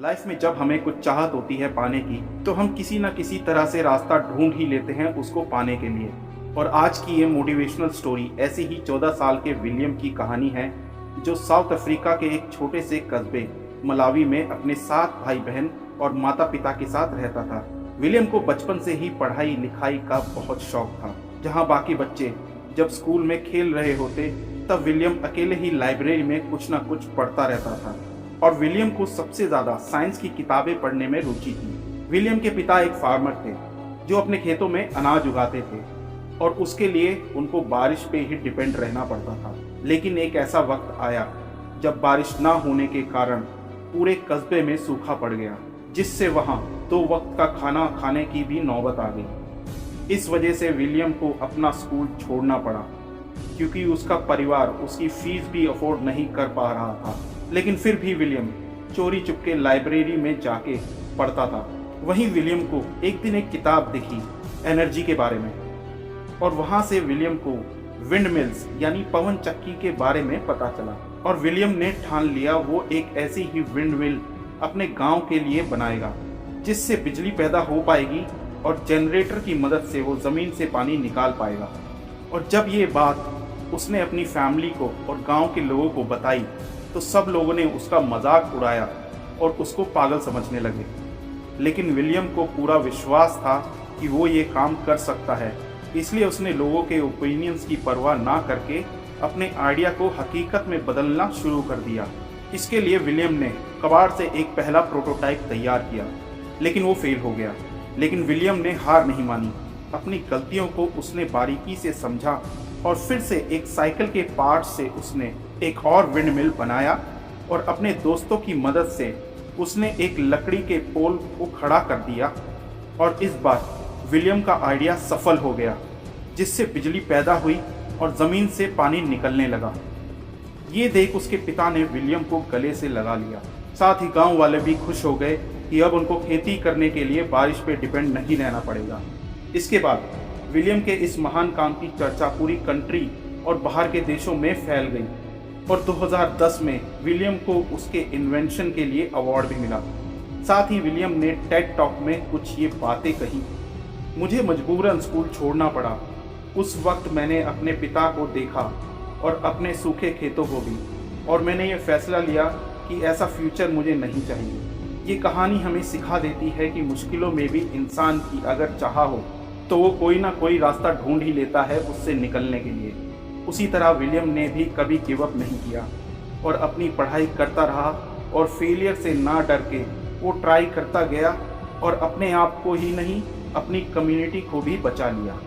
Life में जब हमें कुछ चाहत होती है पाने की, तो हम किसी न किसी तरह से रास्ता ढूंढ ही लेते हैं उसको पाने के लिए। और आज की ये मोटिवेशनल स्टोरी ऐसी ही 14 साल के विलियम की कहानी है, जो साउथ अफ्रीका के एक छोटे से कस्बे मलावी में अपने 7 भाई बहन और माता पिता के साथ रहता था। विलियम को बचपन से ही पढ़ाई लिखाई का बहुत शौक था। जहाँ बाकी बच्चे जब स्कूल में खेल रहे होते, तब विलियम अकेले ही लाइब्रेरी में कुछ न कुछ पढ़ता रहता था। और विलियम को सबसे ज़्यादा साइंस की किताबें पढ़ने में रुचि थी। विलियम के पिता एक फार्मर थे, जो अपने खेतों में अनाज उगाते थे और उसके लिए उनको बारिश पे ही डिपेंड रहना पड़ता था। लेकिन एक ऐसा वक्त आया जब बारिश ना होने के कारण पूरे कस्बे में सूखा पड़ गया, जिससे वहाँ 2 वक्त का खाना खाने की भी नौबत आ गई। इस वजह से विलियम को अपना स्कूल छोड़ना पड़ा, क्योंकि उसका परिवार उसकी फीस भी अफोर्ड नहीं कर पा रहा था। लेकिन फिर भी विलियम चोरी चुपके लाइब्रेरी में जाके पढ़ता था। वहीं विलियम को एक दिन एक किताब दिखी एनर्जी के बारे में, और वहाँ से विलियम को विंड मिल्स यानी पवन चक्की के बारे में पता चला। और विलियम ने ठान लिया वो एक ऐसी ही विंड मिल अपने गांव के लिए बनाएगा, जिससे बिजली पैदा हो पाएगी और जनरेटर की मदद से वो ज़मीन से पानी निकाल पाएगा। और जब ये बात उसने अपनी फैमिली को और गांव के लोगों को बताई, तो सब लोगों ने उसका मजाक उड़ाया और उसको पागल समझने लगे। लेकिन विलियम को पूरा विश्वास था कि वो ये काम कर सकता है, इसलिए उसने लोगों के ओपिनियंस की परवाह ना करके अपने आइडिया को हकीकत में बदलना शुरू कर दिया। इसके लिए विलियम ने कबाड़ से एक पहला प्रोटोटाइप तैयार किया, लेकिन वो फेल हो गया। लेकिन विलियम ने हार नहीं मानी। अपनी गलतियों को उसने बारीकी से समझा और फिर से एक साइकिल के पार्ट से उसने एक और विंड मिल बनाया, और अपने दोस्तों की मदद से उसने एक लकड़ी के पोल को खड़ा कर दिया। और इस बार विलियम का आइडिया सफल हो गया, जिससे बिजली पैदा हुई और ज़मीन से पानी निकलने लगा। ये देख उसके पिता ने विलियम को गले से लगा लिया। साथ ही गांव वाले भी खुश हो गए कि अब उनको खेती करने के लिए बारिश पे डिपेंड नहीं रहना पड़ेगा। इसके बाद विलियम के इस महान काम की चर्चा पूरी कंट्री और बाहर के देशों में फैल गई, और 2010 में विलियम को उसके इन्वेंशन के लिए अवार्ड भी मिला। साथ ही विलियम ने टेड टॉक में कुछ ये बातें कही। मुझे मजबूरन स्कूल छोड़ना पड़ा। उस वक्त मैंने अपने पिता को देखा और अपने सूखे खेतों को भी, और मैंने ये फैसला लिया कि ऐसा फ्यूचर मुझे नहीं चाहिए। ये कहानी हमें सिखा देती है कि मुश्किलों में भी इंसान की अगर चाह हो, तो वो कोई ना कोई रास्ता ढूंढ ही लेता है उससे निकलने के लिए। उसी तरह विलियम ने भी कभी गिव अप नहीं किया और अपनी पढ़ाई करता रहा, और फेलियर से ना डर के वो ट्राई करता गया, और अपने आप को ही नहीं, अपनी कम्युनिटी को भी बचा लिया।